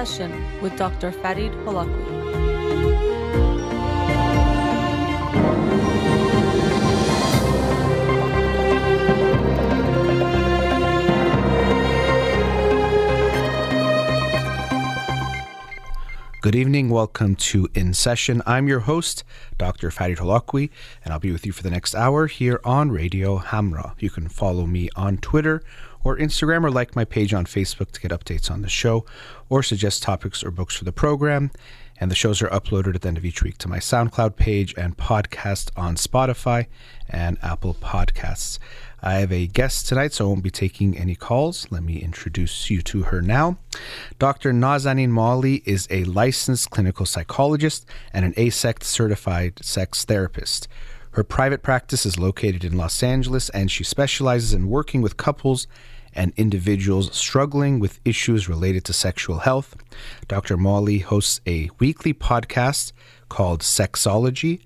Session with Dr. Farid Holakouee. Good evening. Welcome to In Session. I'm your host, Dr. Farid Holakouee, and I'll be with you for the next hour here on Radio Hamra. You can follow me on Twitter or Instagram or like my page on Facebook to get updates on the show or suggest topics or books for the program. And the shows are uploaded at the end of each week to my SoundCloud page and podcast on Spotify and Apple Podcasts. I have a guest tonight, so I won't be taking any calls. Let me introduce you to her now. Dr. Nazanin Moali is a licensed clinical psychologist and an ASECT certified sex therapist. Her private practice is located in Los Angeles, and she specializes in working with couples and individuals struggling with issues related to sexual health. Dr. Moali hosts a weekly podcast called Sexology,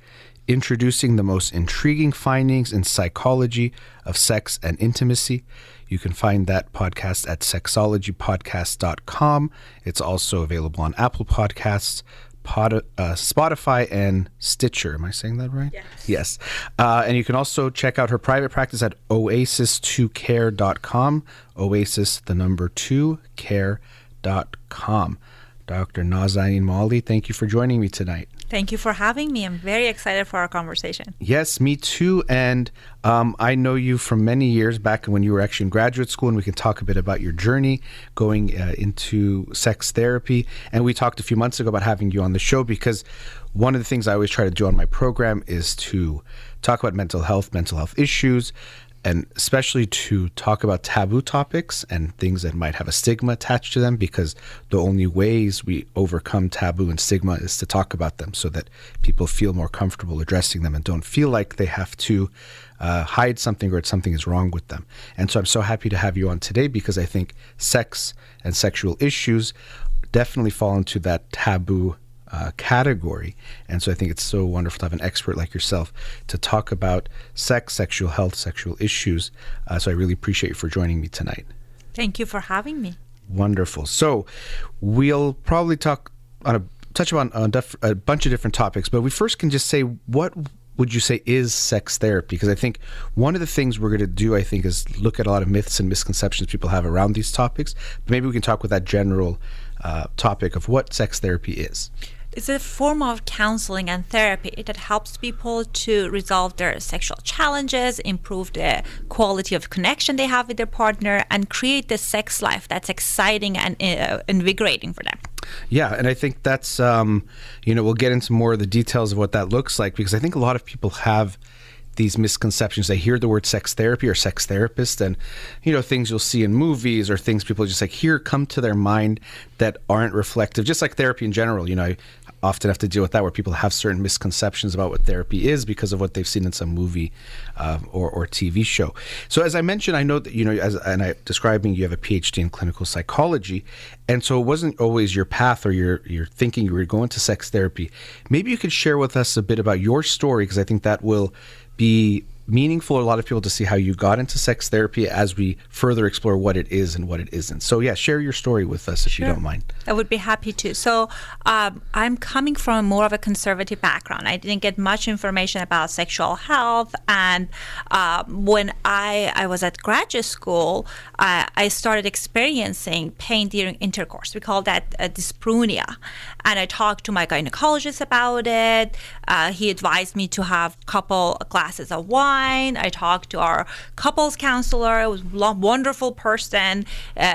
introducing the most intriguing findings in psychology of sex and intimacy. You can find that podcast at sexologypodcast.com. It's also available on Apple Podcasts, Spotify, and Stitcher. Am I saying that right? Yes. And you can also check out her private practice at oasis2care.com. Oasis, the number 2, care.com. Dr. Nazanin Moali, thank you for joining me tonight. Thank you for having me. I'm very excited for our conversation. Yes, me too. And I know you from many years back when you were actually in graduate school, and we can talk a bit about your journey going into sex therapy. And we talked a few months ago about having you on the show because one of the things I always try to do on my program is to talk about mental health issues, and especially to talk about taboo topics and things that might have a stigma attached to them, because the only ways we overcome taboo and stigma is to talk about them so that people feel more comfortable addressing them and don't feel like they have to hide something or something is wrong with them. And so I'm so happy to have you on today because I think sex and sexual issues definitely fall into that taboo category. And so I think it's so wonderful to have an expert like yourself to talk about sex, sexual health, sexual issues. So I really appreciate you for joining me tonight. Thank you for having me. Wonderful. So we'll probably touch on a bunch of different topics, but we first can just say, what would you say is sex therapy? Because I think one of the things we're going to do, I think, is look at a lot of myths and misconceptions people have around these topics. But maybe we can talk with that general topic of what sex therapy is. It's a form of counseling and therapy that helps people to resolve their sexual challenges, improve the quality of connection they have with their partner, and create the sex life that's exciting and invigorating for them. Yeah, and I think that's, we'll get into more of the details of what that looks like, because I think a lot of people have these misconceptions. They hear the word sex therapy or sex therapist, and things you'll see in movies or things people just come to their mind that aren't reflective, just like therapy in general. I often have to deal with that, where people have certain misconceptions about what therapy is because of what they've seen in some movie or TV show. So as I mentioned, I know that and I describing you have a PhD in clinical psychology, and so it wasn't always your path or your thinking you were going to sex therapy. Maybe you could share with us a bit about your story, because I think that will be meaningful for a lot of people to see how you got into sex therapy as we further explore what it is and what it isn't. So yeah, share your story with us if you don't mind. I would be happy to. So I'm coming from more of a conservative background. I didn't get much information about sexual health, and when I was at graduate school, I started experiencing pain during intercourse. We call that dyspareunia, and I talked to my gynecologist about it. He advised me to have a couple glasses of wine. I talked to our couples counselor. It was a wonderful person.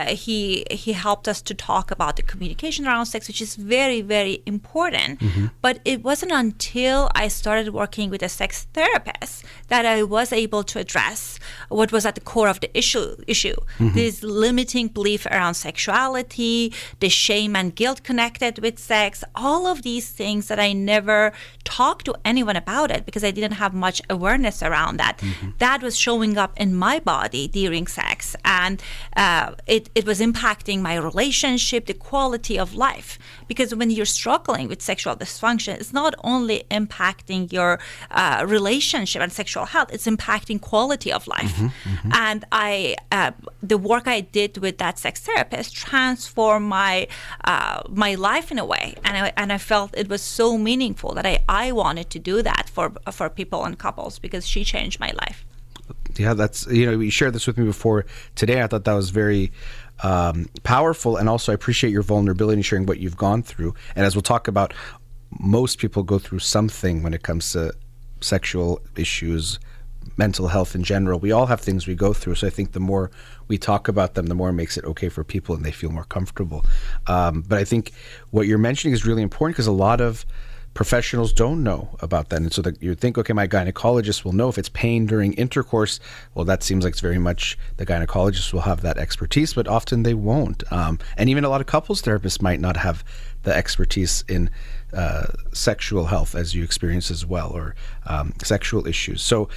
He helped us to talk about the communication around sex, which is very, very important. Mm-hmm. But it wasn't until I started working with a sex therapist that I was able to address what was at the core of the issue. Mm-hmm. This limiting belief around sexuality, the shame and guilt connected with sex, all of these things that I never talked to anyone about it because I didn't have much awareness around around that. That was showing up in my body during sex, and it was impacting my relationship, the quality of life. Because when you're struggling with sexual dysfunction, it's not only impacting your relationship and sexual health, it's impacting quality of life. And the work I did with that sex therapist transformed my life in a way, and I felt it was so meaningful that I wanted to do that for people and couples, because she changed my life. Yeah, that's, you shared this with me before today. I thought that was very powerful, and also I appreciate your vulnerability in sharing what you've gone through. And as we'll talk about, most people go through something when it comes to sexual issues, mental health in general. We all have things we go through. So I think the more we talk about them, the more it makes it okay for people and they feel more comfortable. But I think what you're mentioning is really important, because a lot of professionals don't know about that. And so that you think, okay, my gynecologist will know if it's pain during intercourse. Well, that seems like it's very much the gynecologist will have that expertise, but often they won't. And even a lot of couples therapists might not have the expertise in sexual health as you experience as well, or sexual issues. So,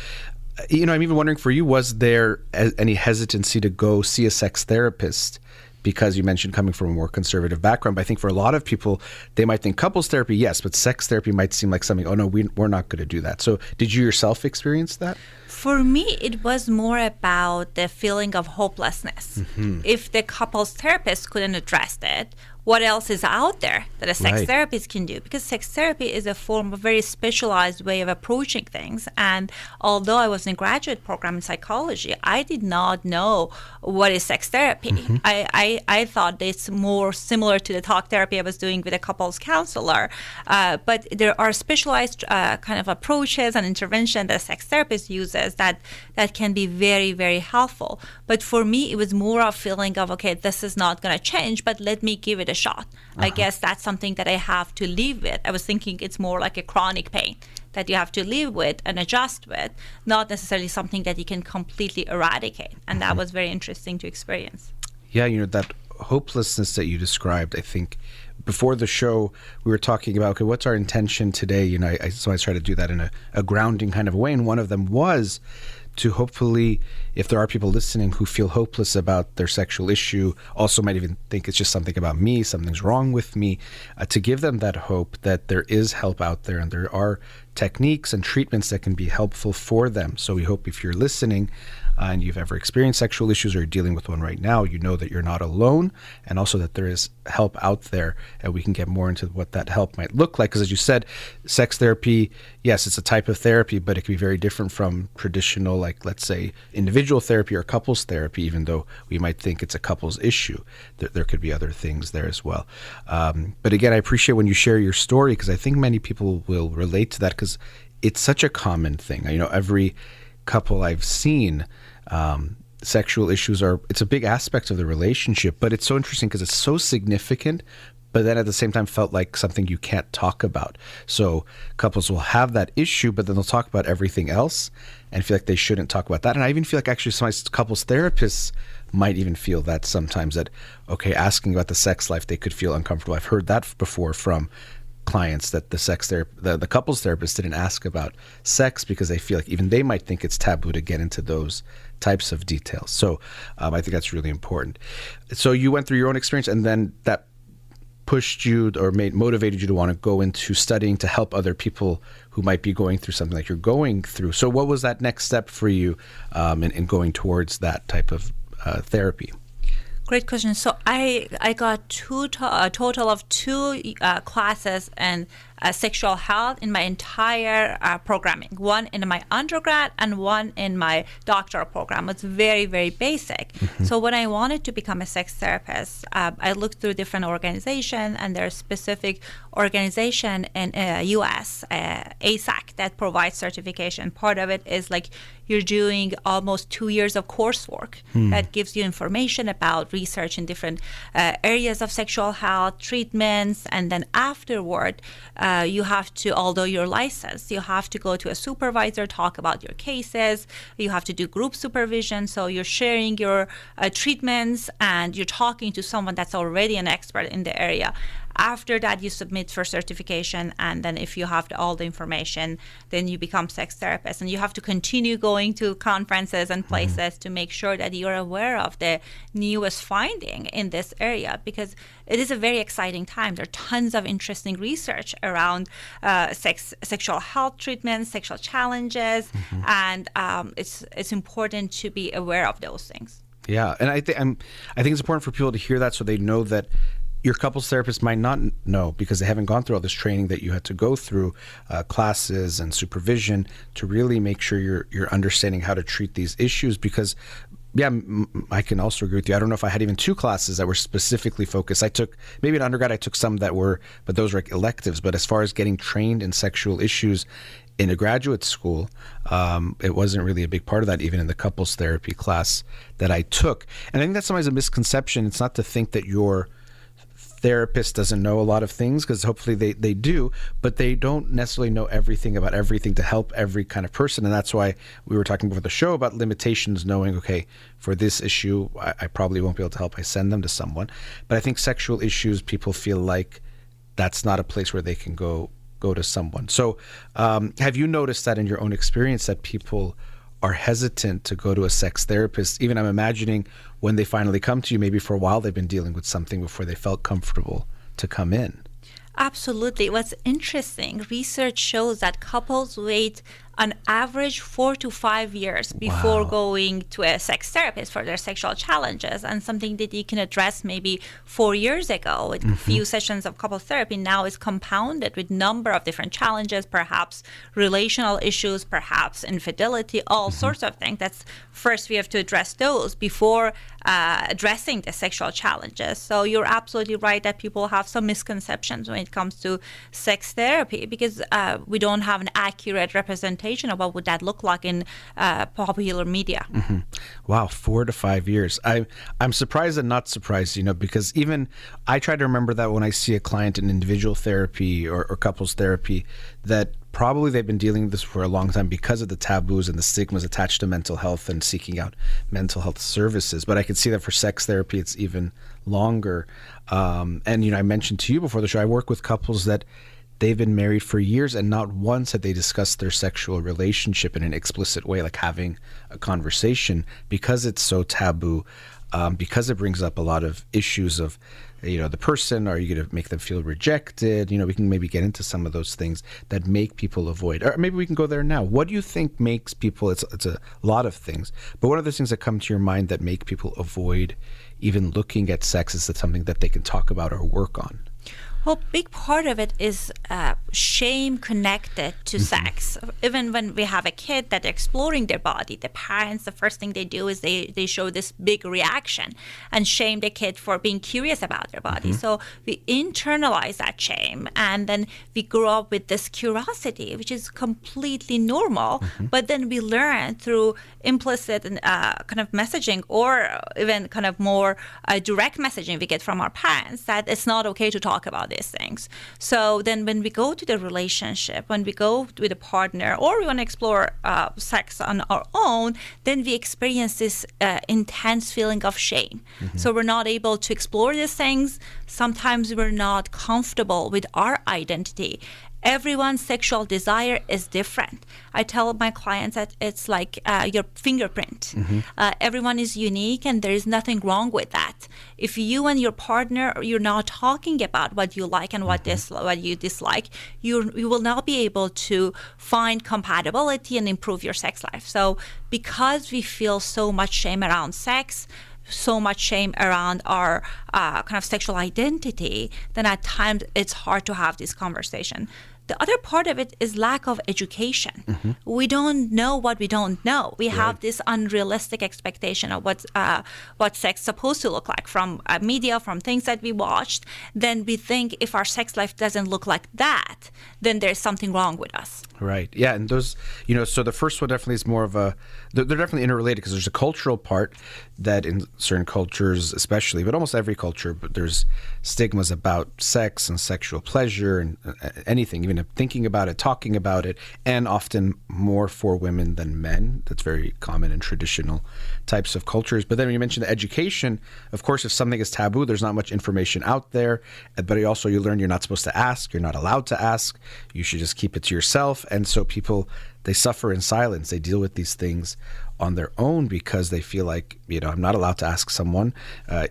I'm even wondering for you, was there any hesitancy to go see a sex therapist? Because you mentioned coming from a more conservative background. But I think for a lot of people, they might think couples therapy, yes, but sex therapy might seem like something, oh no, we're not going to do that. So did you yourself experience that? For me, it was more about the feeling of hopelessness. If the couples therapist couldn't address it, what else is out there that a sex therapist can do? Because sex therapy is a form of very specialized way of approaching things. And although I was in a graduate program in psychology, I did not know what is sex therapy. I thought it's more similar to the talk therapy I was doing with a couples counselor. But there are specialized kind of approaches and intervention that a sex therapist uses that can be very, very helpful. But for me, it was more a feeling of, okay, this is not going to change, but let me give it a shot. I guess that's something that I have to live with. I was thinking it's more like a chronic pain that you have to live with and adjust with, not necessarily something that you can completely eradicate. And that was very interesting to experience. Yeah, that hopelessness that you described, I think before the show, we were talking about, okay, what's our intention today? So I try to do that in a grounding kind of way. And one of them was to hopefully, if there are people listening who feel hopeless about their sexual issue, also might even think it's just something about me, something's wrong with me, to give them that hope that there is help out there and there are techniques and treatments that can be helpful for them. So we hope if you're listening and you've ever experienced sexual issues or you're dealing with one right now, you know that you're not alone, and also that there is help out there, and we can get more into what that help might look like. Because as you said, sex therapy, yes, it's a type of therapy, but it can be very different from traditional, like let's say individual therapy or couples therapy, even though we might think it's a couples issue. There could be other things there as well. But again, I appreciate when you share your story, because I think many people will relate to that, because it's such a common thing. Every couple I've seen, sexual issues it's a big aspect of the relationship, but it's so interesting because it's so significant, but then at the same time felt like something you can't talk about. So couples will have that issue, but then they'll talk about everything else and feel like they shouldn't talk about that. And I even feel like actually some couples therapists might even feel that sometimes, that, okay, asking about the sex life, they could feel uncomfortable. I've heard that before from clients, that the couples therapist didn't ask about sex because they feel like even they might think it's taboo to get into those types of details. So I think that's really important. So you went through your own experience, and then that pushed you or motivated you to want to go into studying to help other people who might be going through something like you're going through. So what was that next step for you in going towards that type of therapy? Great question. So I got a total of two classes in sexual health in my entire programming. One in my undergrad and one in my doctoral program. It's very, very basic. So when I wanted to become a sex therapist, I looked through different organizations, and there's specific organization in U.S., ASAC, that provides certification. Part of it is like you're doing almost 2 years of coursework that gives you information about research in different areas of sexual health, treatments, and then afterward, you have to, although you're licensed, you have to go to a supervisor, talk about your cases. You have to do group supervision. So you're sharing your treatments, and you're talking to someone that's already an expert in the area. After that, you submit for certification, and then if you have all the information, then you become sex therapist. And you have to continue going to conferences and places to make sure that you're aware of the newest finding in this area, because it is a very exciting time. There are tons of interesting research around sexual health treatments, sexual challenges, and it's important to be aware of those things. Yeah, and I think it's important for people to hear that, so they know that your couples therapist might not know, because they haven't gone through all this training that you had to go through, classes and supervision, to really make sure you're understanding how to treat these issues. Because I can also agree with you. I don't know if I had even 2 classes that were specifically focused. I took, maybe in undergrad, I took some that were, but those were like electives. But as far as getting trained in sexual issues in a graduate school, it wasn't really a big part of that, even in the couples therapy class that I took. And I think that's sometimes a misconception. It's not to think that your therapist doesn't know a lot of things, because hopefully they do, but they don't necessarily know everything about everything to help every kind of person. And that's why we were talking before the show about limitations, knowing, okay, for this issue, I probably won't be able to help. I send them to someone. But I think sexual issues, people feel like that's not a place where they can go to someone. So have you noticed that in your own experience, that people are hesitant to go to a sex therapist? Even I'm imagining when they finally come to you, maybe for a while they've been dealing with something before they felt comfortable to come in. Absolutely. What's interesting, research shows that couples wait on average 4 to 5 years before going to a sex therapist for their sexual challenges, and something that you can address maybe 4 years ago with a few sessions of couple therapy now is compounded with number of different challenges, perhaps relational issues, perhaps infidelity, all sorts of things. That's first we have to address those before addressing the sexual challenges. So you're absolutely right that people have some misconceptions when it comes to sex therapy, because we don't have an accurate representation of what would that look like in popular media. Wow, 4 to 5 years. I'm surprised and not surprised, because even I try to remember that when I see a client in individual therapy or couples therapy, that probably they've been dealing with this for a long time because of the taboos and the stigmas attached to mental health and seeking out mental health services. But I can see that for sex therapy, it's even longer. And, I mentioned to you before the show, I work with couples that they've been married for years, and not once had they discussed their sexual relationship in an explicit way, like having a conversation, because it's so taboo, because it brings up a lot of issues of, the person, are you going to make them feel rejected? We can maybe get into some of those things that make people avoid, or maybe we can go there now. What do you think makes people, it's a lot of things, but what are the things that come to your mind that make people avoid even looking at sex as something that they can talk about or work on? Well, big part of it is shame connected to sex. Even when we have a kid that exploring their body, the parents, the first thing they do is they show this big reaction and shame the kid for being curious about their body. So we internalize that shame, and then we grow up with this curiosity, which is completely normal. But then we learn through implicit and kind of messaging, or even kind of more direct messaging we get from our parents, that it's not okay to talk about these things. So then when we go to the relationship, when we go with a partner, or we want to explore sex on our own, then we experience this intense feeling of shame. So we're not able to explore these things. Sometimes we're not comfortable with our identity. Everyone's sexual desire is different. I tell my clients that it's like your fingerprint. Everyone is unique, and there is nothing wrong with that. If you and your partner, you're not talking about what you like and what you dislike, you will not be able to find compatibility and improve your sex life. So because we feel so much shame around sex, so much shame around our kind of sexual identity, then at times it's hard to have this conversation. The other part of it is lack of education. We don't know what we don't know. We have this unrealistic expectation of what sex is supposed to look like from media, from things that we watched. Then we think if our sex life doesn't look like that, then there's something wrong with us. Right. Yeah. And those, so the first one definitely is more of they're definitely interrelated because there's a cultural part that in certain cultures, especially, but almost every culture, but there's stigmas about sex and sexual pleasure and anything, even thinking about it, talking about it, and often more for women than men. That's very common in traditional types of cultures. But then when you mentioned the education, of course, if something is taboo, there's not much information out there. But also you learn you're not supposed to ask, you're not allowed to ask. You should just keep it to yourself. And so people, they suffer in silence. They deal with these things on their own because they feel like, I'm not allowed to ask someone.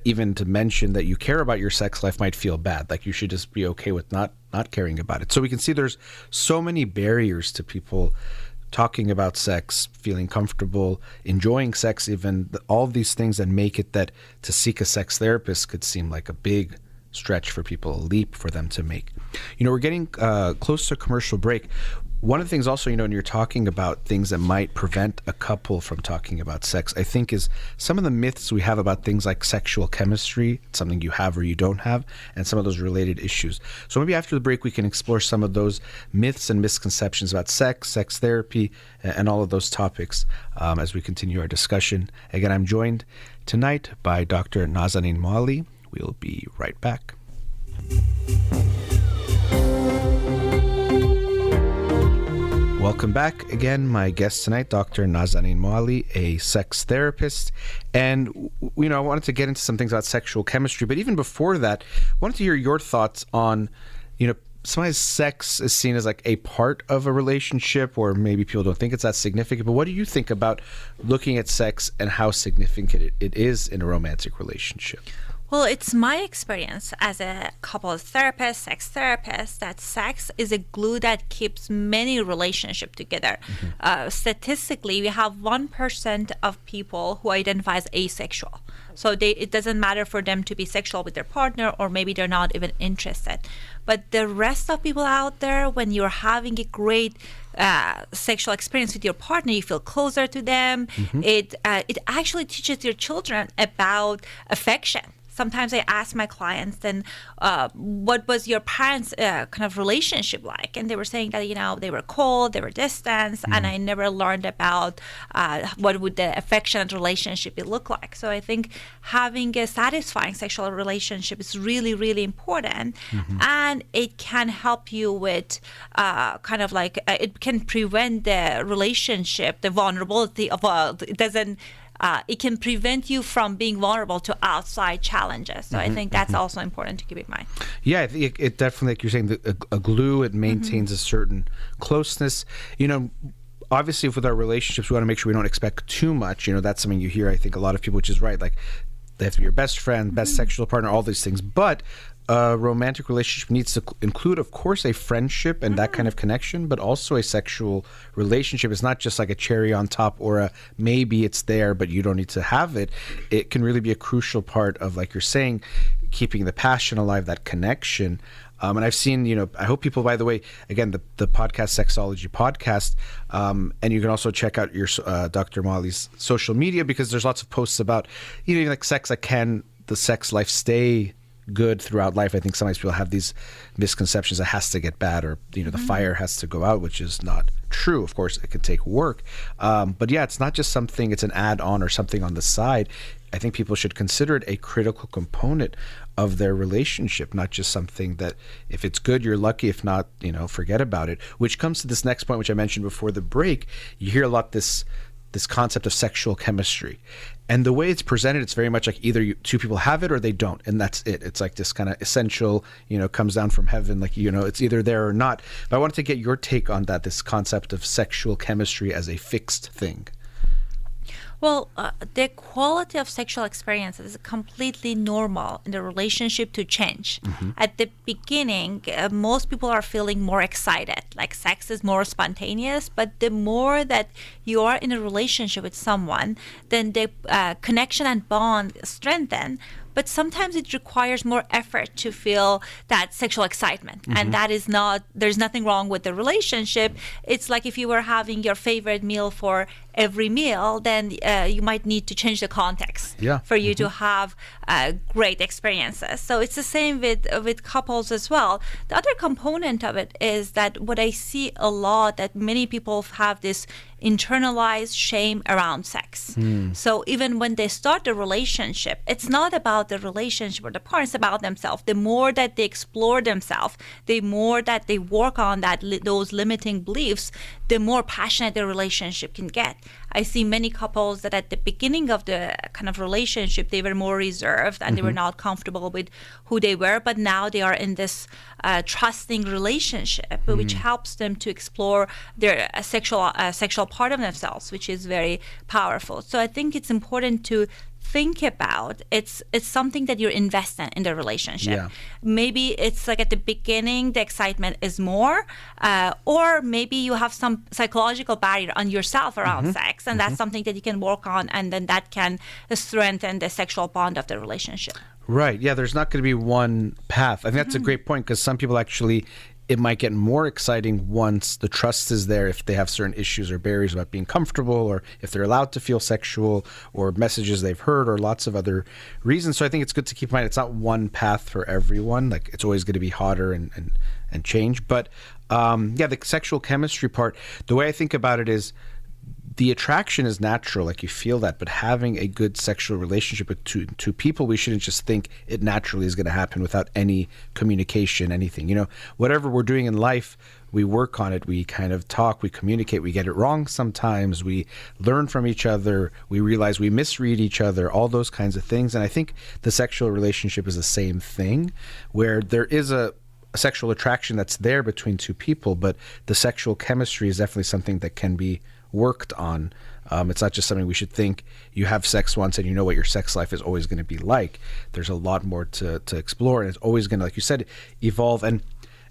Even to mention that you care about your sex life might feel bad. Like you should just be okay with not caring about it. So we can see there's so many barriers to people talking about sex, feeling comfortable, enjoying sex, even all of these things that make it that to seek a sex therapist could seem like a big stretch for people, a leap for them to make. We're getting close to a commercial break. One of the things also, when you're talking about things that might prevent a couple from talking about sex, I think is some of the myths we have about things like sexual chemistry, something you have or you don't have, and some of those related issues. So maybe after the break, we can explore some of those myths and misconceptions about sex, sex therapy, and all of those topics as we continue our discussion. Again, I'm joined tonight by Dr. Nazanin Moali. We'll be right back. Welcome back again. My guest tonight, Dr. Nazanin Moali, a sex therapist. And, I wanted to get into some things about sexual chemistry. But even before that, I wanted to hear your thoughts on, sometimes sex is seen as like a part of a relationship, or maybe people don't think it's that significant. But what do you think about looking at sex and how significant it is in a romantic relationship? Well, it's my experience as a couples therapist, sex therapist, that sex is a glue that keeps many relationships together. Statistically, we have 1% of people who identify as asexual. So it doesn't matter for them to be sexual with their partner, or maybe they're not even interested. But the rest of people out there, when you're having a great sexual experience with your partner, you feel closer to them. It actually teaches your children about affection. Sometimes I ask my clients, then, what was your parents' kind of relationship like? And they were saying that, they were cold, they were distant, and I never learned about what would the affectionate relationship look like. So I think having a satisfying sexual relationship is really, really important. And it can help you with it can prevent the relationship, the vulnerability of it can prevent you from being vulnerable to outside challenges. So I think that's also important to keep in mind. Yeah, I think it definitely, like you're saying, a glue, it maintains a certain closeness. Obviously with our relationships, we want to make sure we don't expect too much. That's something you hear, I think, a lot of people, which is right. Like they have to be your best friend, best sexual partner, all these things. But a romantic relationship needs to include, of course, a friendship and that kind of connection, but also a sexual relationship. It's not just like a cherry on top or a maybe it's there, but you don't need to have it. It can really be a crucial part of, like you're saying, keeping the passion alive, that connection. And I've seen, I hope people, by the way, again, the podcast, Sexology Podcast, and you can also check out your Dr. Moali's social media, because there's lots of posts about, like sex, can the sex life stay good throughout life? I think sometimes people have these misconceptions that it has to get bad, or the fire has to go out, which is not true. Of course, it can take work, but yeah, it's not just something, it's an add-on or something on the side. I think people should consider it a critical component of their relationship, not just something that if it's good, you're lucky. If not, forget about it. Which comes to this next point, which I mentioned before the break. You hear a lot this concept of sexual chemistry. And the way it's presented, it's very much like either two people have it or they don't. And that's it. It's like this kind of essential, comes down from heaven. Like, it's either there or not. But I wanted to get your take on that, this concept of sexual chemistry as a fixed thing. Well, the quality of sexual experience is completely normal in the relationship to change. At the beginning, most people are feeling more excited, like sex is more spontaneous, but the more that you are in a relationship with someone, then the connection and bond strengthen. but sometimes it requires more effort to feel that sexual excitement. And that is not, there's nothing wrong with the relationship. It's like if you were having your favorite meal for every meal, then you might need to change the context for you to have great experiences. So it's the same with couples as well. The other component of it is that what I see a lot, that many people have this internalized shame around sex. So even when they start the relationship, it's not about the relationship or the partner, it's about themselves. The more that they explore themselves, the more that they work on those limiting beliefs, the more passionate the relationship can get. I see many couples that at the beginning of the kind of relationship, they were more reserved and they were not comfortable with who they were, but now they are in this trusting relationship, which helps them to explore their sexual part of themselves, which is very powerful. So I think it's important to think about it's something that you're investing in the relationship. Maybe it's like at the beginning the excitement is more, or maybe you have some psychological barrier on yourself around sex, and that's something that you can work on, and then that can strengthen the sexual bond of the relationship. Right. Yeah, there's not going to be one path. I think that's a great point, because some people actually, it might get more exciting once the trust is there, if they have certain issues or barriers about being comfortable, or if they're allowed to feel sexual, or messages they've heard, or lots of other reasons. So I think it's good to keep in mind it's not one path for everyone. Like, it's always going to be hotter and change. But the sexual chemistry part, the way I think about it is, the attraction is natural, like you feel that, but having a good sexual relationship with two people, we shouldn't just think it naturally is going to happen without any communication, anything. You know, whatever we're doing in life, we work on it, we kind of talk, we communicate, we get it wrong sometimes, we learn from each other, we realize we misread each other, all those kinds of things. And I think the sexual relationship is the same thing, where there is a sexual attraction that's there between two people, but the sexual chemistry is definitely something that can be worked on. It's not just something we should think you have sex once and you know what your sex life is always going to be like. There's a lot more to explore, and it's always going to, like you said, evolve. And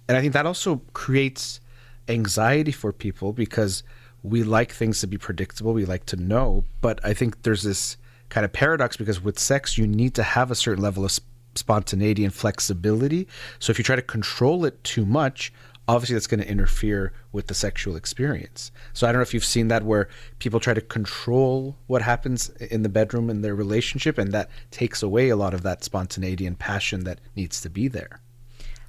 I think that also creates anxiety for people, because we like things to be predictable, we like to know. But I think there's this kind of paradox, because with sex you need to have a certain level of spontaneity and flexibility. So if you try to control it too much, obviously that's going to interfere with the sexual experience. So I don't know if you've seen that, where people try to control what happens in the bedroom in their relationship, and that takes away a lot of that spontaneity and passion that needs to be there.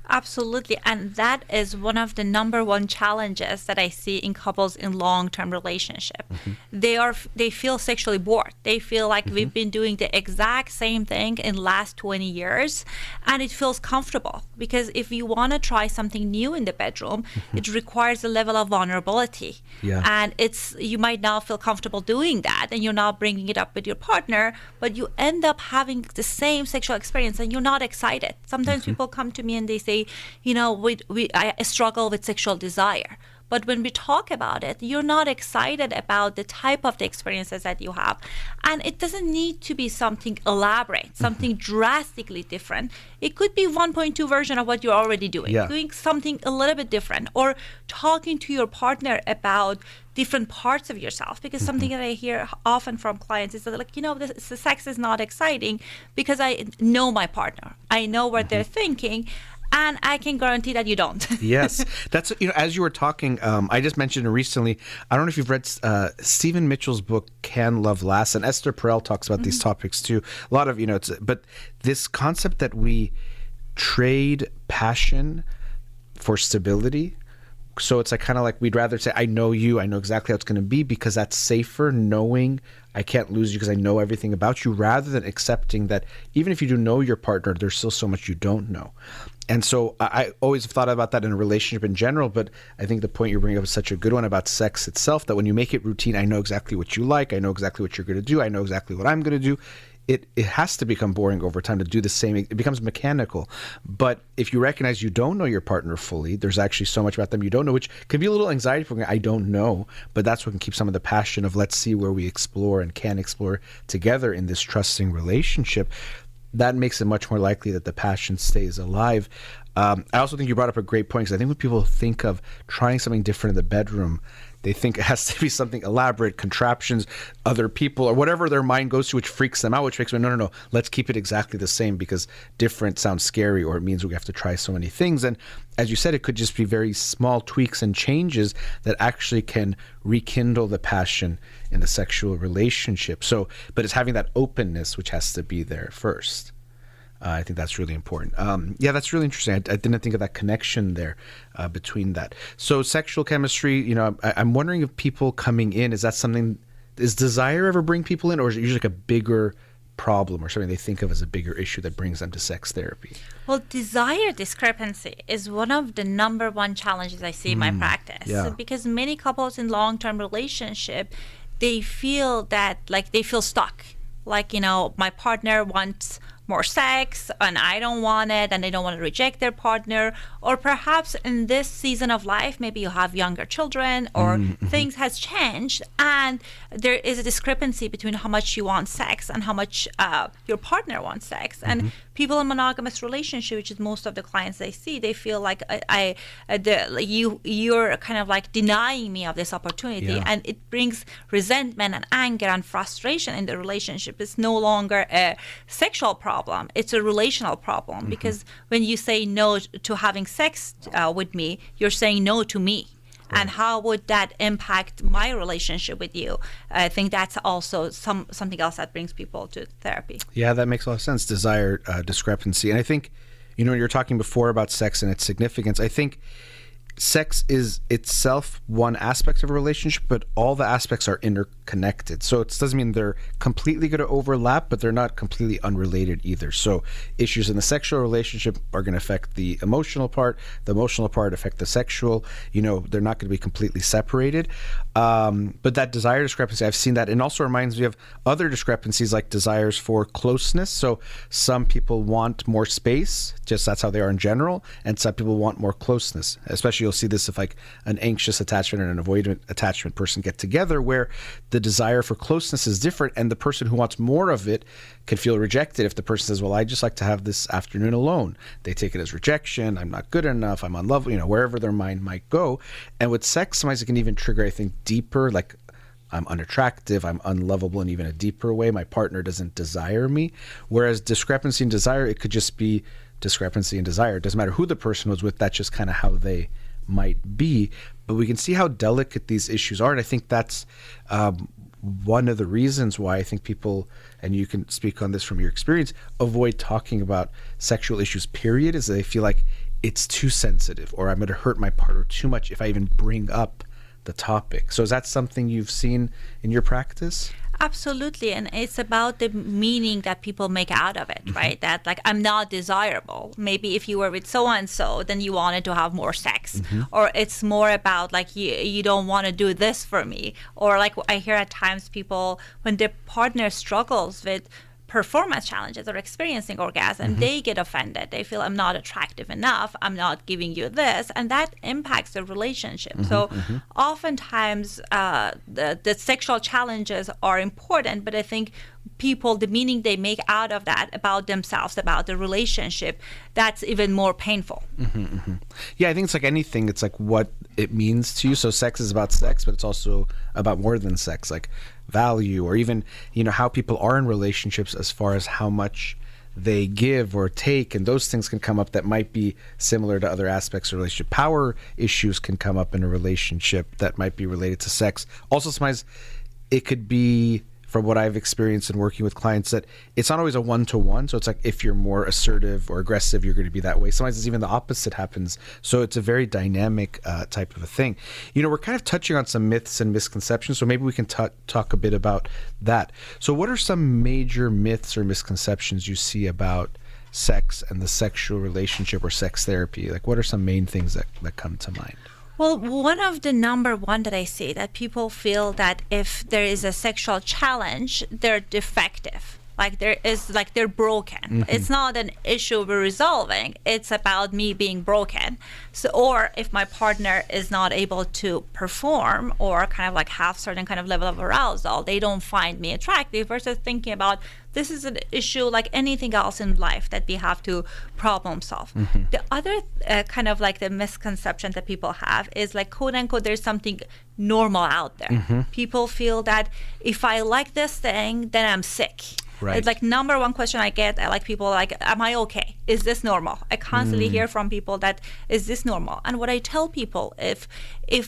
Absolutely. And that is one of the number one challenges that I see in couples in long-term relationship. They feel sexually bored. They feel like we've been doing the exact same thing in last 20 years, and it feels comfortable, because if you want to try something new in the bedroom, it requires a level of vulnerability. And you might not feel comfortable doing that, and you're not bringing it up with your partner, but you end up having the same sexual experience and you're not excited. Sometimes people come to me and they say, you know, I struggle with sexual desire. But when we talk about it, you're not excited about the type of the experiences that you have. And it doesn't need to be something elaborate, something drastically different. It could be 1.2 version of what you're already doing, doing something a little bit different, or talking to your partner about different parts of yourself. Because something that I hear often from clients is that, like, you know, the sex is not exciting because I know my partner. I know what they're thinking. And I can guarantee that you don't. Yes. That's, you know, as you were talking, I just mentioned recently, I don't know if you've read Stephen Mitchell's book, Can Love Last? And Esther Perel talks about these topics too. A lot of, you know, but this concept that we trade passion for stability. So it's like kind of like we'd rather say, I know you, I know exactly how it's going to be, because that's safer, knowing I can't lose you because I know everything about you, rather than accepting that even if you do know your partner, there's still so much you don't know. And so I always thought about that in a relationship in general, but I think the point you're bringing up is such a good one about sex itself, that when you make it routine, I know exactly what you like, I know exactly what you're going to do, I know exactly what I'm going to do. It has to become boring over time to do the same. It becomes mechanical. But if you recognize you don't know your partner fully, there's actually so much about them you don't know, which can be a little anxiety for me. I don't know, but that's what can keep some of the passion of let's see where we explore and can explore together in this trusting relationship. That makes it much more likely that the passion stays alive. I also think you brought up a great point, because I think when people think of trying something different in the bedroom, they think it has to be something elaborate, contraptions, other people, or whatever their mind goes to, which freaks them out, which makes me, no, let's keep it exactly the same, because different sounds scary, or it means we have to try so many things. And as you said, it could just be very small tweaks and changes that actually can rekindle the passion in the sexual relationship. So, but it's having that openness, which has to be there first. I think that's really important. That's really interesting. I didn't think of that connection there between that. So sexual chemistry, I'm wondering if people coming in, is desire ever bring people in, or is it usually like a bigger problem or something they think of as a bigger issue that brings them to sex therapy? Well, desire discrepancy is one of the number one challenges I see in my practice. Yeah. Because many couples in long-term relationship, they feel stuck. Like, my partner wants more sex and I don't want it, and they don't want to reject their partner. Or perhaps in this season of life, maybe you have younger children, or things has changed, and there is a discrepancy between how much you want sex and how much your partner wants sex. And people in monogamous relationship, which is most of the clients they see, they feel like you're kind of like denying me of this opportunity, and it brings resentment and anger and frustration in the relationship. It's no longer a sexual problem, it's a relational problem, because when you say no to having sex with me, you're saying no to me. Right. And how would that impact my relationship with you? I think that's also something else that brings people to therapy. Yeah, that makes a lot of sense. Desire discrepancy. And I think, you were talking before about sex and its significance. I think sex is itself one aspect of a relationship, but all the aspects are interconnected. So it doesn't mean they're completely going to overlap, but they're not completely unrelated either. So issues in the sexual relationship are going to affect the emotional part affect the sexual. They're not going to be completely separated. But that desire discrepancy, I've seen that, and also reminds me of other discrepancies like desires for closeness. So some people want more space, just that's how they are in general, and some people want more closeness. Especially you'll see this if like an anxious attachment and an avoidant attachment person get together, where the desire for closeness is different, and the person who wants more of it can feel rejected if the person says, well, I just like to have this afternoon alone. They take it as rejection. I'm not good enough. I'm unlovely, wherever their mind might go. And with sex, sometimes it can even trigger, I think, deeper, like I'm unattractive, I'm unlovable in even a deeper way. My partner doesn't desire me. Whereas discrepancy and desire, it could just be discrepancy and desire. It doesn't matter who the person was with. That's just kind of how they might be. But we can see how delicate these issues are. And I think that's one of the reasons why I think people, and you can speak on this from your experience, avoid talking about sexual issues, period, is they feel like it's too sensitive, or I'm going to hurt my partner too much if I even bring up the topic. So is that something you've seen in your practice? Absolutely. And it's about the meaning that people make out of it, right? That like, I'm not desirable. Maybe if you were with so-and-so, then you wanted to have more sex. Or it's more about like, you don't want to do this for me. Or like I hear at times people, when their partner struggles with performance challenges or experiencing orgasm, they get offended. They feel I'm not attractive enough. I'm not giving you this. And that impacts the relationship. So oftentimes the sexual challenges are important, but I think people, the meaning they make out of that about themselves, about the relationship, that's even more painful. Yeah, I think it's like anything. It's like what it means to you. So sex is about sex, but it's also about more than sex, like value, or even, how people are in relationships as far as how much they give or take. And those things can come up that might be similar to other aspects of relationship. Power issues can come up in a relationship that might be related to sex. Also, sometimes it could be, from what I've experienced in working with clients, that it's not always a one-to-one. So it's like if you're more assertive or aggressive, you're going to be that way. Sometimes it's even the opposite happens. So it's a very dynamic type of a thing. We're kind of touching on some myths and misconceptions, so maybe we can talk a bit about that. So what are some major myths or misconceptions you see about sex and the sexual relationship or sex therapy? Like, what are some main things that come to mind? Well, one of the number one that I see, that people feel that if there is a sexual challenge, they're defective. Like they're broken. It's not an issue we're resolving. It's about me being broken. So, or if my partner is not able to perform or kind of like have certain kind of level of arousal, they don't find me attractive, versus thinking about this is an issue like anything else in life that we have to problem solve. The other kind of like the misconception that people have is like, quote unquote, there's something normal out there. People feel that if I like this thing, then I'm sick. Right. It's like number one question I get, I like people like, am I okay? Is this normal? I constantly hear from people that, is this normal? And what I tell people, if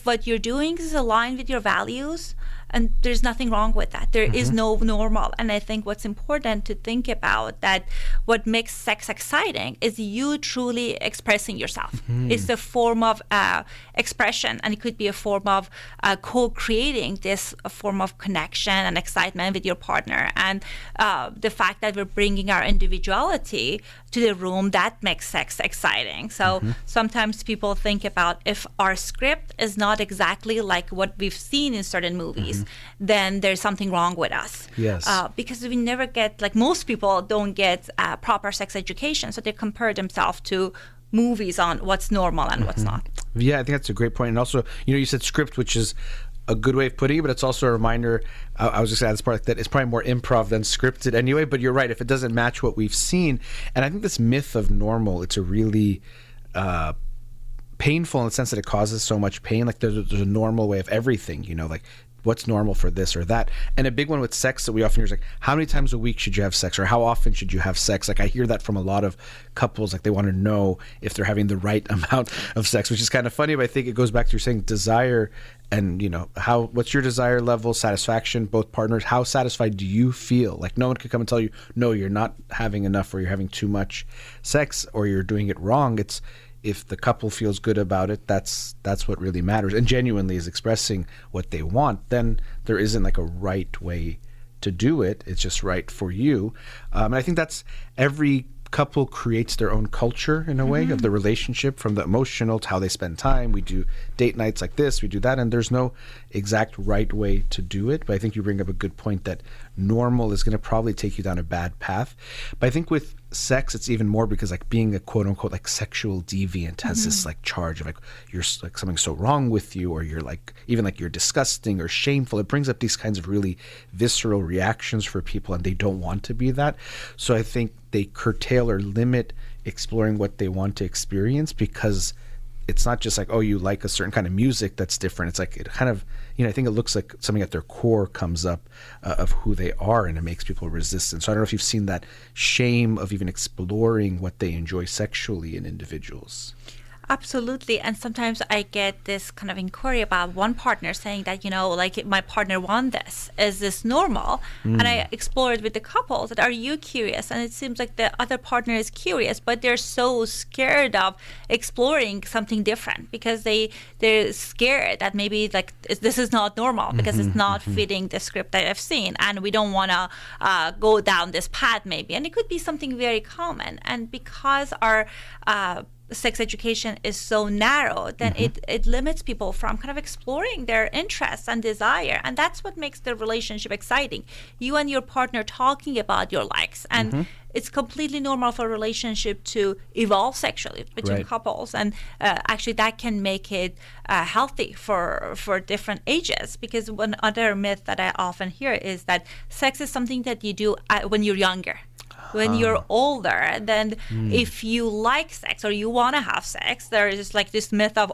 what you're doing is aligned with your values, and there's nothing wrong with that. There is no normal. And I think what's important to think about, that what makes sex exciting is you truly expressing yourself. It's a form of expression, and it could be a form of co-creating this form of connection and excitement with your partner. And the fact that we're bringing our individuality to the room, that makes sex exciting. So sometimes people think about, if our script is not exactly like what we've seen in certain movies, then there's something wrong with us. Yes. Because we never get, like most people don't get proper sex education, so they compare themselves to movies on what's normal and what's not. Yeah, I think that's a great point. And also, you said script, which is a good way of putting it, but it's also a reminder. I was just going to add this part, that it's probably more improv than scripted anyway, but you're right, if it doesn't match what we've seen. And I think this myth of normal, it's a really painful in the sense that it causes so much pain. Like there's a normal way of everything, like what's normal for this or that. And a big one with sex that we often hear is like, how many times a week should you have sex, or how often should you have sex? Like I hear that from a lot of couples, like they want to know if they're having the right amount of sex, which is kind of funny, but I think it goes back to your saying desire, and what's your desire level, satisfaction, both partners, how satisfied do you feel? Like no one could come and tell you, no, you're not having enough, or you're having too much sex, or you're doing it wrong. It's, if the couple feels good about it, that's what really matters, and genuinely is expressing what they want, then there isn't like a right way to do it. It's just right for you. And I think that's, every couple creates their own culture in a way of the relationship, from the emotional to how they spend time. We do date nights like this, we do that, and there's no exact right way to do it. But I think you bring up a good point that normal is going to probably take you down a bad path. But I think with sex, it's even more, because like being a quote unquote like sexual deviant has this like charge of like, you're like something's so wrong with you, or you're like, even like you're disgusting or shameful. It brings up these kinds of really visceral reactions for people, and they don't want to be that. So I think they curtail or limit exploring what they want to experience, because it's not just like, oh, you like a certain kind of music that's different. It's like, it kind of, I think it looks like something at their core comes up of who they are, and it makes people resistant. So I don't know if you've seen that shame of even exploring what they enjoy sexually in individuals. Absolutely. And sometimes I get this kind of inquiry about one partner saying that, like my partner won this. Is this normal? And I explored with the couple that, are you curious? And it seems like the other partner is curious, but they're so scared of exploring something different, because they're scared that maybe like this is not normal, because it's not fitting the script that I've seen. And we don't want to go down this path maybe. And it could be something very common. And because our sex education is so narrow, then it limits people from kind of exploring their interests and desire, and that's what makes the relationship exciting. You and your partner talking about your likes, and it's completely normal for a relationship to evolve sexually between couples, and actually that can make it healthy for different ages. Because one other myth that I often hear is that sex is something that you do when you're younger. When you're older, then if you like sex or you want to have sex, there is like this myth of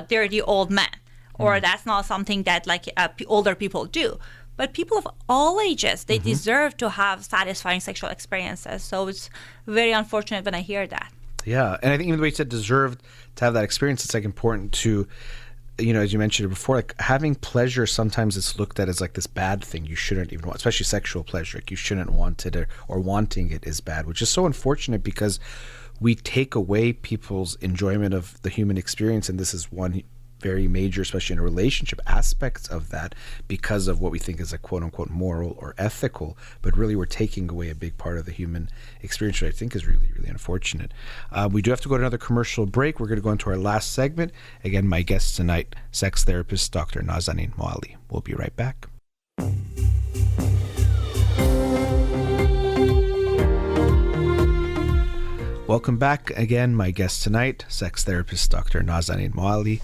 dirty old men, or that's not something that like older people do. But people of all ages, they deserve to have satisfying sexual experiences. So it's very unfortunate when I hear that. Yeah, and I think even the way you said deserved to have that experience, it's like important to, as you mentioned before, like having pleasure, sometimes it's looked at as like this bad thing you shouldn't even want, especially sexual pleasure. Like you shouldn't want it, or wanting it is bad, which is so unfortunate, because we take away people's enjoyment of the human experience. And this is one very major, especially in a relationship, aspects of that, because of what we think is a quote unquote moral or ethical, but really we're taking away a big part of the human experience, which I think is really, really unfortunate. We do have to go to another commercial break. We're going to go into our last segment. Again, my guest tonight, sex therapist, Dr. Nazanin Moali. We'll be right back. Welcome back again. My guest tonight, sex therapist Dr. Nazanin Moali.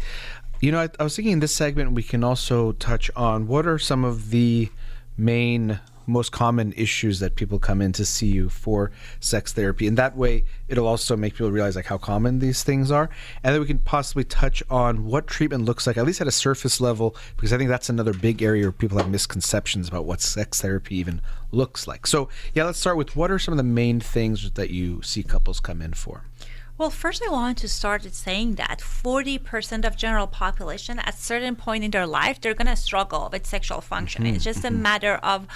I was thinking in this segment we can also touch on what are some of the main, most common issues that people come in to see you for sex therapy. And that way, it'll also make people realize like how common these things are. And then we can possibly touch on what treatment looks like, at least at a surface level, because I think that's another big area where people have misconceptions about what sex therapy even looks like. So yeah, let's start with what are some of the main things that you see couples come in for? Well, first I want to start with saying that 40% of general population at a certain point in their life, they're going to struggle with sexual functioning. It's just a matter of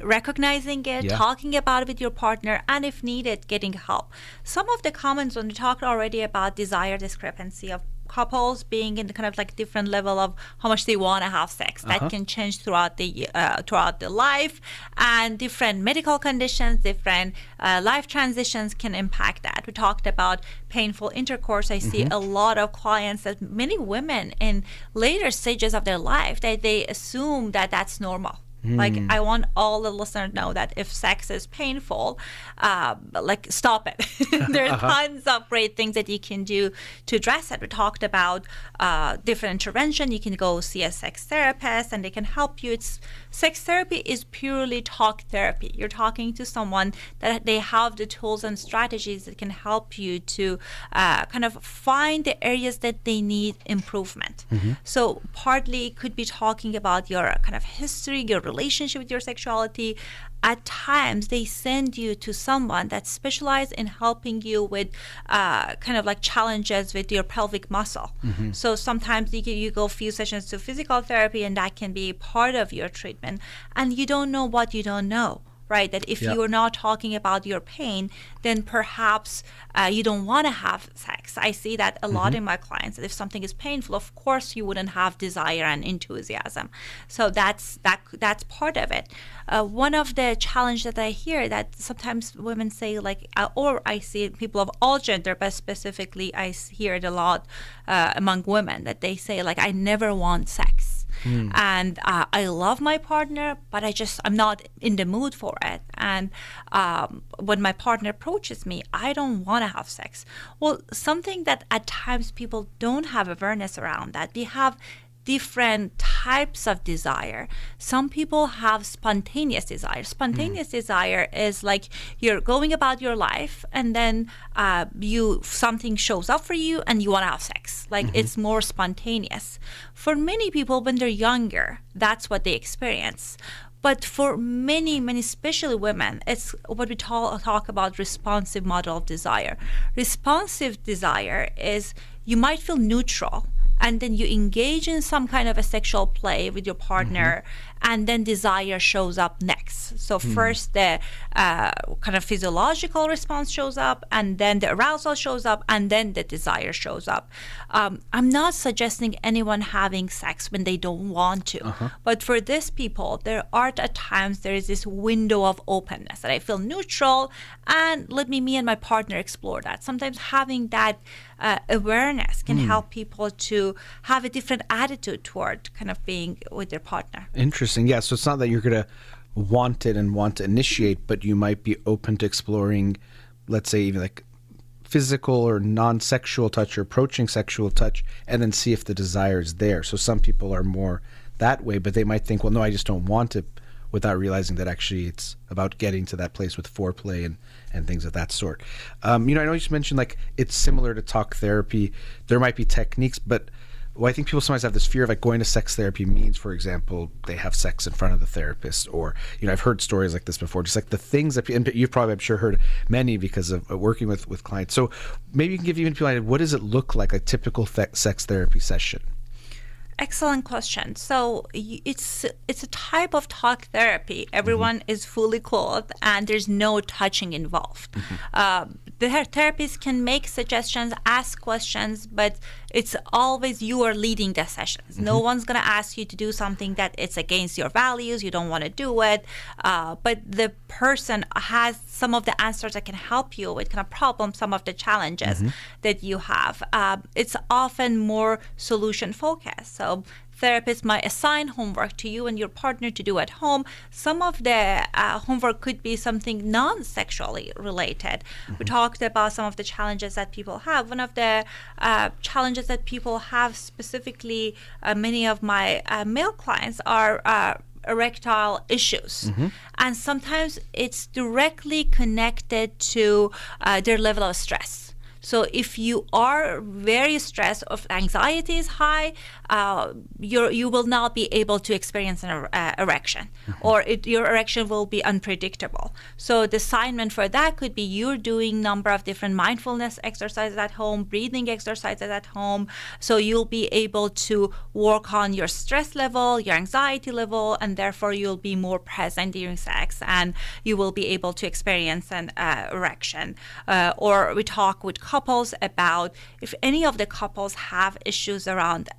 recognizing it, talking about it with your partner, and if needed, getting help. Some of the comments when we talked already about desire discrepancy of couples being in the kind of like different level of how much they want to have sex. That can change throughout the life, and different medical conditions, different life transitions can impact that. We talked about painful intercourse. I see a lot of clients, that many women in later stages of their life, that they assume that that's normal. Like, I want all the listeners to know that if sex is painful, stop it. There are tons of great things that you can do to address it. We talked about different intervention. You can go see a sex therapist and they can help you. Sex therapy is purely talk therapy. You're talking to someone that they have the tools and strategies that can help you to kind of find the areas that they need improvement. So partly it could be talking about your kind of history, your relationship with your sexuality. At times, they send you to someone that specializes in helping you with kind of like challenges with your pelvic muscle. So sometimes you go a few sessions to physical therapy, and that can be part of your treatment. And you don't know what you don't know. Right, that if you are not talking about your pain, then perhaps you don't want to have sex. I see that a lot in my clients. That if something is painful, of course you wouldn't have desire and enthusiasm. So that's part of it. One of the challenges that I hear that sometimes women say, like, or I see people of all gender, but specifically I hear it a lot among women, that they say, like, I never want sex. And I love my partner, but I'm not in the mood for it. And when my partner approaches me, I don't want to have sex. Well, something that at times people don't have awareness around, that we have different types of desire. Some people have spontaneous desire. Spontaneous desire is like you're going about your life, and then something shows up for you and you want to have sex. Like it's more spontaneous. For many people when they're younger, that's what they experience. But for many, especially women, it's what we talk about responsive model of desire. Responsive desire is you might feel neutral, and then you engage in some kind of a sexual play with your partner, and then desire shows up next. So first the kind of physiological response shows up, and then the arousal shows up, and then the desire shows up. I'm not suggesting anyone having sex when they don't want to, but for these people, there are at times there is this window of openness that I feel neutral, and let me and my partner explore that. Sometimes having that awareness can help people to have a different attitude toward kind of being with their partner. Interesting. Yeah, so it's not that you're going to want it and want to initiate, but you might be open to exploring, let's say, even like physical or non-sexual touch or approaching sexual touch, and then see if the desire is there. So some people are more that way, but they might think, well, no, I just don't want it, without realizing that actually it's about getting to that place with foreplay and things of that sort. I know you just mentioned like it's similar to talk therapy. There might be techniques, but I think people sometimes have this fear of like going to sex therapy means, for example, they have sex in front of the therapist, or, I've heard stories like this before, just like the things that, and you've probably, I'm sure, heard many because of working with clients. So maybe you can give even people an idea, what does it look like, a typical sex therapy session? Excellent question. So it's a type of talk therapy. Everyone is fully clothed and there's no touching involved. The therapists can make suggestions, ask questions, but it's always you are leading the sessions. No one's going to ask you to do something that it's against your values. You don't want to do it. But the person has some of the answers that can help you with kind of problems, some of the challenges that you have. It's often more solution focused. So therapist might assign homework to you and your partner to do at home. Some of the homework could be something non-sexually related. We talked about some of the challenges that people have. One of the challenges that people have, specifically many of my male clients, are erectile issues. And sometimes it's directly connected to their level of stress. So if you are very stressed, if anxiety is high, you will not be able to experience an erection, or your erection will be unpredictable. So the assignment for that could be you're doing number of different mindfulness exercises at home, breathing exercises at home. So you'll be able to work on your stress level, your anxiety level, and therefore you'll be more present during sex, and you will be able to experience an erection. Or we talk with couples about if any of the couples have issues around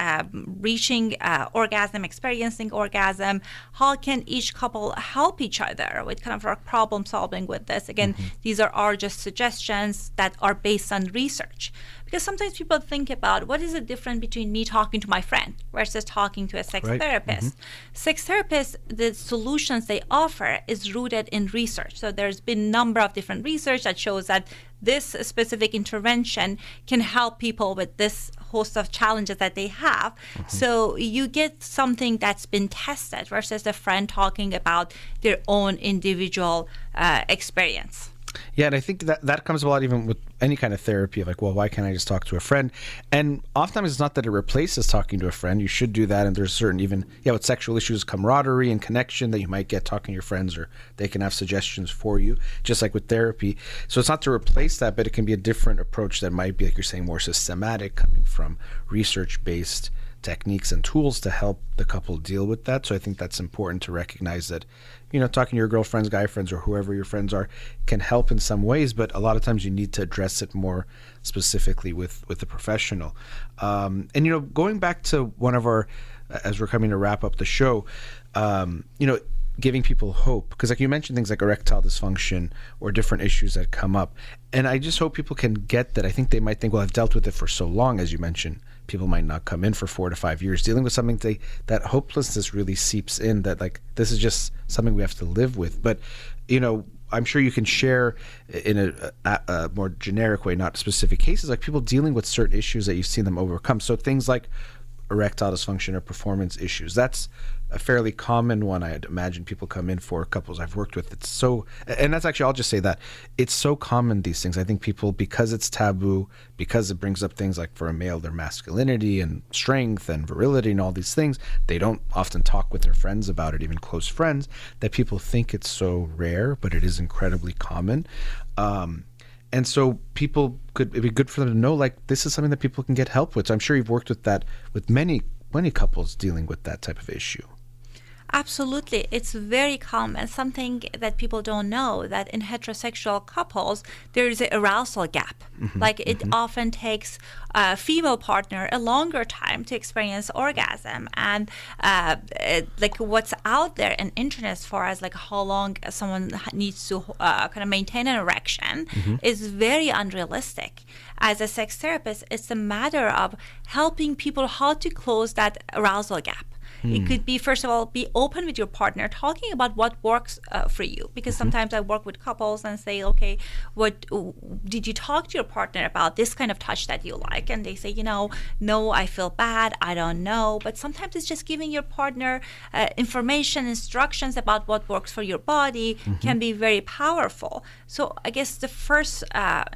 reaching orgasm, experiencing orgasm, how can each couple help each other with kind of like problem solving with this? Again, these are just suggestions that are based on research. Because sometimes people think about what is the difference between me talking to my friend versus talking to a sex therapist. Sex therapists, the solutions they offer is rooted in research. So there's been a number of different research that shows that this specific intervention can help people with this host of challenges that they have. So you get something that's been tested versus a friend talking about their own individual experience. Yeah, and I think that comes a lot even with any kind of therapy of like, well, why can't I just talk to a friend? And oftentimes it's not that it replaces talking to a friend. You should do that. And there's certain even, with sexual issues, camaraderie and connection that you might get talking to your friends, or they can have suggestions for you, just like with therapy. So it's not to replace that, but it can be a different approach that might be, like you're saying, more systematic, coming from research-based techniques and tools to help the couple deal with that. So I think that's important to recognize that, talking to your girlfriends, guy friends, or whoever your friends are can help in some ways, but a lot of times you need to address it more specifically with a professional. And going back to one of our, as we're coming to wrap up the show, giving people hope, because like you mentioned things like erectile dysfunction or different issues that come up, and I just hope people can get that. I think they might think, well, I've dealt with it for so long, as you mentioned. People might not come in for 4 to 5 years dealing with something. That hopelessness really seeps in, that like this is just something we have to live with. But I'm sure you can share in a more generic way, not specific cases, like people dealing with certain issues that you've seen them overcome. So things like erectile dysfunction or performance issues, that's a fairly common one. I'd imagine people come in for, couples I've worked with. It's so, and that's actually, I'll just say that it's so common, these things. I think people, because it's taboo, because it brings up things like for a male, their masculinity and strength and virility and all these things, they don't often talk with their friends about it, even close friends, that people think it's so rare, but it is incredibly common. And so it'd be good for them to know, like, this is something that people can get help with. So I'm sure you've worked with that with many couples dealing with that type of issue. Absolutely. It's very common. Something that people don't know, that in heterosexual couples, there is an arousal gap. Like it often takes a female partner a longer time to experience orgasm. And like what's out there in internet as far as like how long someone needs to kind of maintain an erection is very unrealistic. As a sex therapist, it's a matter of helping people how to close that arousal gap. It could be, first of all, be open with your partner, talking about what works for you. Because sometimes I work with couples and say, okay, what did you talk to your partner about this kind of touch that you like? And they say, no, I feel bad, I don't know. But sometimes it's just giving your partner information, instructions about what works for your body can be very powerful. So I guess the first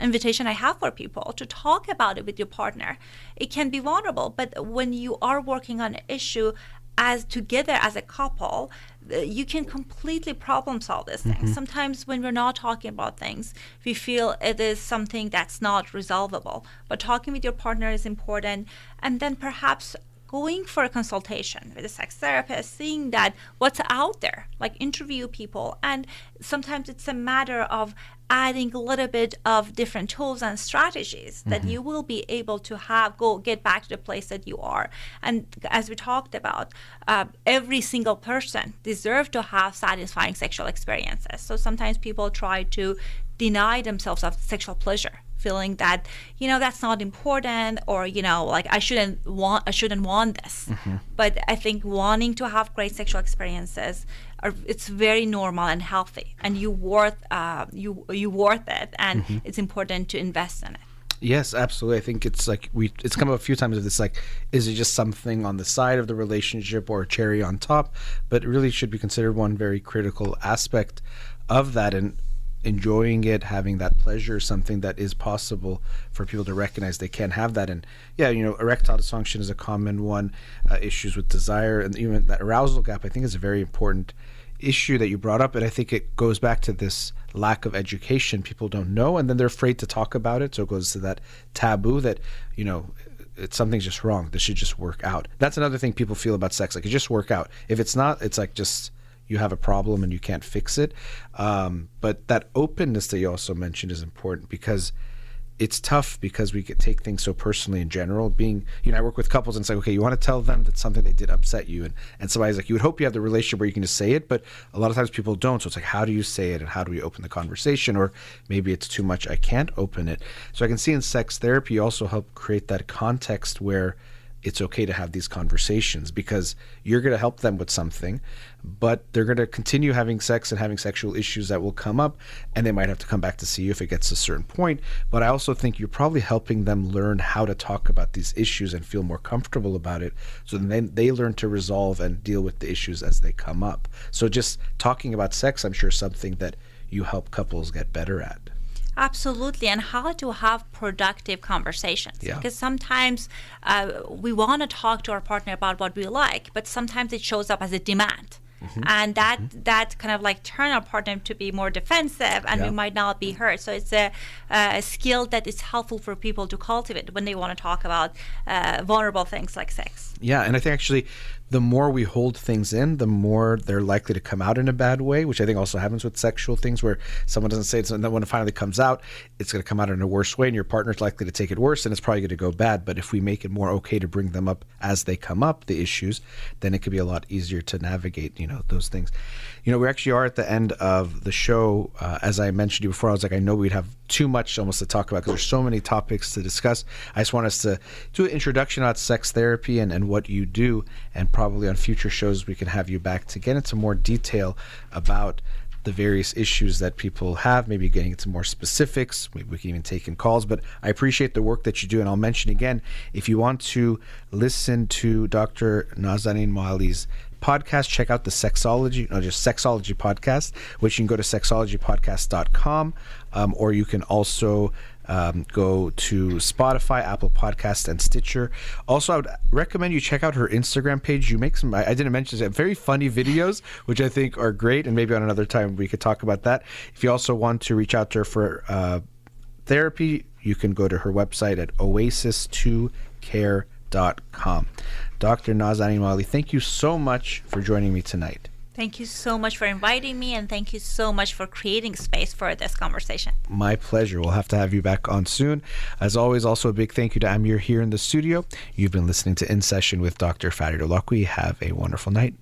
invitation I have for people to talk about it with your partner, it can be vulnerable. But when you are working on an issue, as together as a couple, you can completely problem solve this thing. Sometimes when we're not talking about things, we feel it is something that's not resolvable. But talking with your partner is important. And then perhaps going for a consultation with a sex therapist, seeing that what's out there, like interview people. And sometimes it's a matter of adding a little bit of different tools and strategies that you will be able to get back to the place that you are. And as we talked about, every single person deserves to have satisfying sexual experiences. So sometimes people try to deny themselves of sexual pleasure feeling that, that's not important, or, like I shouldn't want this. But I think wanting to have great sexual experiences, it's very normal and healthy, and you worth it, and it's important to invest in it. Yes, absolutely. I think it's like it's come up a few times of this, like, is it just something on the side of the relationship or a cherry on top? But it really should be considered one very critical aspect of that, and enjoying it, having that pleasure, something that is possible for people to recognize they can have that. And yeah, erectile dysfunction is a common one, issues with desire, and even that arousal gap, I think, is a very important issue that you brought up. And I think it goes back to this lack of education. People don't know, and then they're afraid to talk about it. So it goes to that taboo that, something's just wrong. This should just work out. That's another thing people feel about sex. Like, it just work out. If it's not, it's like just you have a problem and you can't fix it. But that openness that you also mentioned is important, because it's tough, because we could take things so personally in general. I work with couples and it's like, okay, you want to tell them that something they did upset you, and somebody's like, you would hope you have the relationship where you can just say it, but a lot of times people don't. So it's like, how do you say it, and how do we open the conversation? Or maybe it's too much, I can't open it. So I can see in sex therapy you also help create that context where it's okay to have these conversations, because you're going to help them with something, but they're going to continue having sex and having sexual issues that will come up, and they might have to come back to see you if it gets to a certain point. But I also think you're probably helping them learn how to talk about these issues and feel more comfortable about it, so then they learn to resolve and deal with the issues as they come up. So just talking about sex, I'm sure, is something that you help couples get better at. Absolutely, and how to have productive conversations. Yeah. Because sometimes we want to talk to our partner about what we like, but sometimes it shows up as a demand. And that kind of like turn our partner to be more defensive, and we might not be heard. So it's a skill that is helpful for people to cultivate when they want to talk about vulnerable things like sex. Yeah, and I think actually the more we hold things in, the more they're likely to come out in a bad way, which I think also happens with sexual things, where someone doesn't say it, and then when it finally comes out, it's going to come out in a worse way, and your partner's likely to take it worse, and it's probably going to go bad. But if we make it more okay to bring them up as they come up, the issues, then it could be a lot easier to navigate, those things. We actually are at the end of the show. As I mentioned to you before, I was like, I know we'd have too much almost to talk about, because there's so many topics to discuss. I just want us to do an introduction about sex therapy and what you do, and probably on future shows we can have you back to get into more detail about the various issues that people have, maybe getting into more specifics. Maybe we can even take in calls. But I appreciate the work that you do, and I'll mention again, if you want to listen to Dr. Nazanin Moali's podcast, check out the Sexology podcast, which you can go to sexologypodcast.com, or you can also go to Spotify, Apple Podcast, and Stitcher. Also, I would recommend you check out her Instagram page. You make some, I didn't mention this, very funny videos, which I think are great, and maybe on another time we could talk about that. If you also want to reach out to her for therapy, you can go to her website at oasis2care.com. Dr. Nazanin Moali, thank you so much for joining me tonight. Thank you so much for inviting me, and thank you so much for creating space for this conversation. My pleasure. We'll have to have you back on soon. As always, also a big thank you to Amir here in the studio. You've been listening to In Session with Dr. Farid Holakouee. Have a wonderful night.